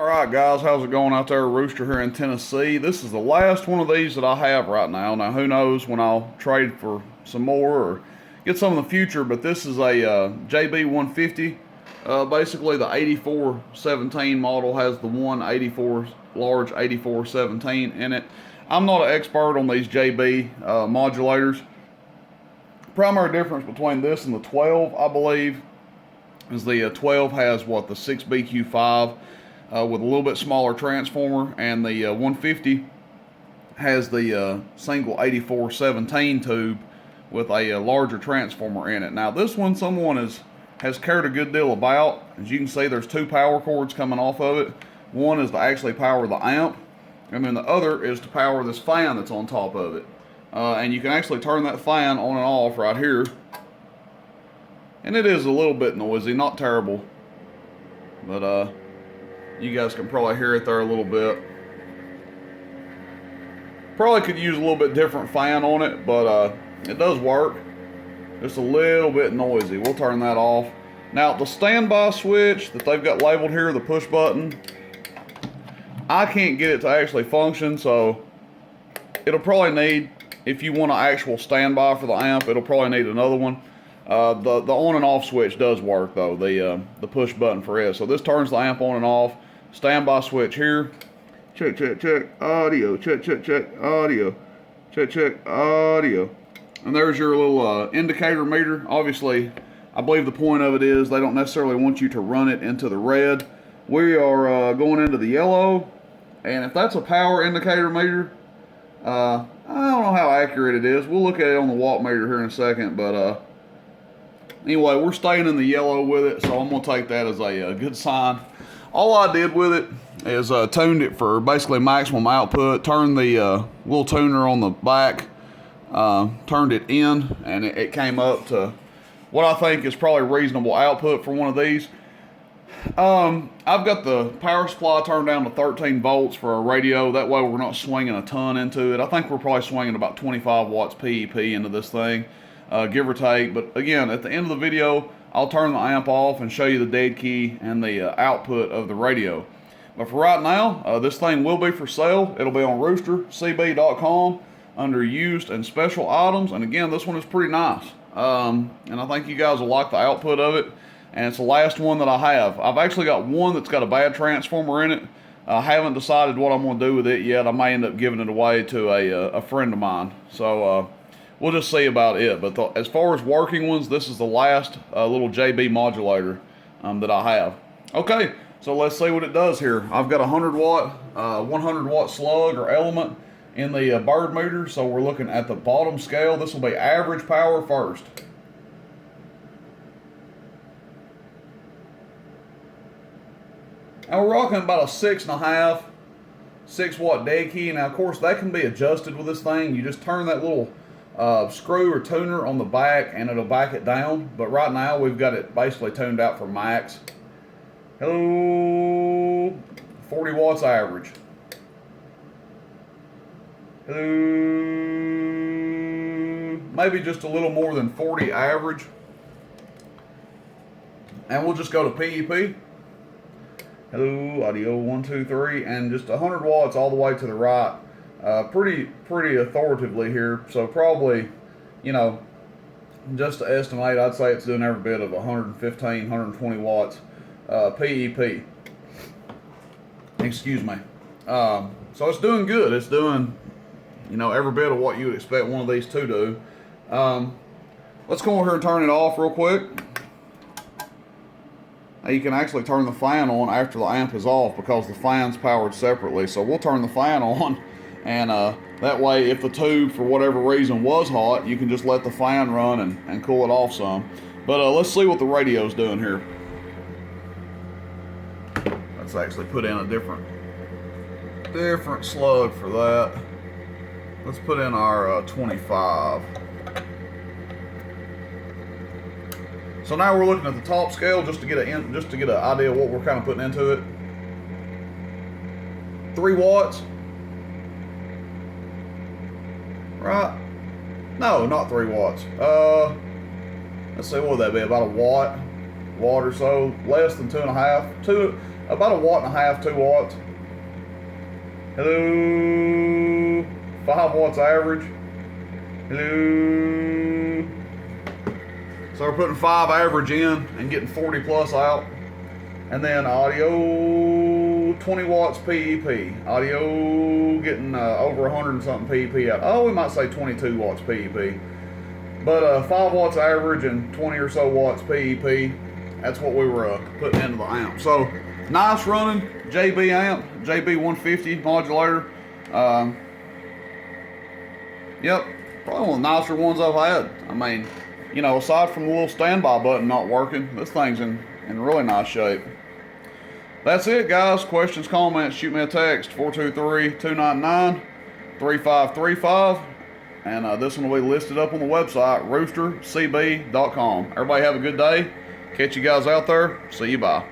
Alright guys, how's it going out there, Rooster here in Tennessee? This is the last one of these that I have right now. Now who knows when I'll trade for some more or get some in the future, but this is a JB150. Basically the 8417 model has the one 84 large 8417 in it. I'm not an expert on these JB modulators. Primary difference between this and the 12, I believe, is the 12 has what, the 6BQ5 with a little bit smaller transformer, and the 150 has the single 8417 tube with a larger transformer in it. Now this one someone has cared a good deal about. As you can see, there's two power cords coming off of it. One is to actually power the amp, and then the other is to power this fan that's on top of it. And you can actually turn that fan on and off right here. And it is a little bit noisy, not terrible, but you guys can probably hear it there a little bit. Probably could use a little bit different fan on it, but it does work. Just a little bit noisy. We'll turn that off. Now the standby switch that they've got labeled here, the push button, I can't get it to actually function, so it'll probably need, if you want an actual standby for the amp, it'll probably need another one. The on and off switch does work though, the push button for it. So this turns the amp on and off. Standby switch here. Check, check, check, audio. Check, check, check, audio. Check, check, audio. And there's your little indicator meter. Obviously, I believe the point of it is they don't necessarily want you to run it into the red. We are going into the yellow. And if that's a power indicator meter, I don't know how accurate it is. We'll look at it on the watt meter here in a second, but anyway, we're staying in the yellow with it, so I'm going to take that as a good sign. All I did with it is tuned it for basically maximum output, turned the little tuner on the back, turned it in, and it came up to what I think is probably reasonable output for one of these. I've got the power supply turned down to 13 volts for a radio. That way we're not swinging a ton into it. I think we're probably swinging about 25 watts PEP into this thing. Give or take. But again, at the end of the video, I'll turn the amp off and show you the dead key and the output of the radio. But for right now, this thing will be for sale. It'll be on roostercb.com under used and special items. And again, this one is pretty nice. And I think you guys will like the output of it. And it's the last one that I have. I've actually got one that's got a bad transformer in it. I haven't decided what I'm going to do with it yet. I may end up giving it away to a friend of mine. So we'll just see about it. But as far as working ones, this is the last little JB modulator that I have. Okay, so let's see what it does here. I've got a 100 watt slug or element in the bird meter. So we're looking at the bottom scale. This will be average power first. And we're rocking about a 6.5, 6 watt dead key. Now, of course, that can be adjusted with this thing. You just turn that little screw or tuner on the back and it'll back it down. But right now, we've got it basically tuned out for max. Hello, 40 watts average. Hello, maybe just a little more than 40 average. And we'll just go to PEP. Hello, audio 1, 2, 3, and just 100 watts all the way to the right. Pretty authoritatively here. So probably, you know, just to estimate, I'd say it's doing every bit of 115, 120 watts PEP. Excuse me. So it's doing good. It's doing, you know, every bit of what you would expect one of these to do. Let's go over here and turn it off real quick. You can actually turn the fan on after the amp is off because the fan's powered separately. So we'll turn the fan on, and that way if the tube for whatever reason was hot, you can just let the fan run and cool it off some. But let's see what the radio's doing here. Let's actually put in a different slug for that. Let's put in our 25. So now we're looking at the top scale just to get an idea of what we're kind of putting into it. 3 watts. Right? No, not 3 watts. Let's see, what would that be? About a watt or so, less than 2.5. about 1.5 watts, 2 watts. Hello, 5 watts average. Hello. So we're putting 5 average in and getting 40 plus out. And then audio, 20 watts PEP. Audio getting over 100 and something PEP out. Oh, we might say 22 watts PEP. But 5 watts average and 20 or so watts PEP. That's what we were putting into the amp. So nice running JB amp, JB150 modulator. Yep, probably one of the nicer ones I've had. I mean, you know, aside from the little standby button not working, this thing's in really nice shape. That's it, guys. Questions, comments, shoot me a text, 423-299-3535. And this one will be listed up on the website, roostercb.com. Everybody have a good day. Catch you guys out there. See you, bye.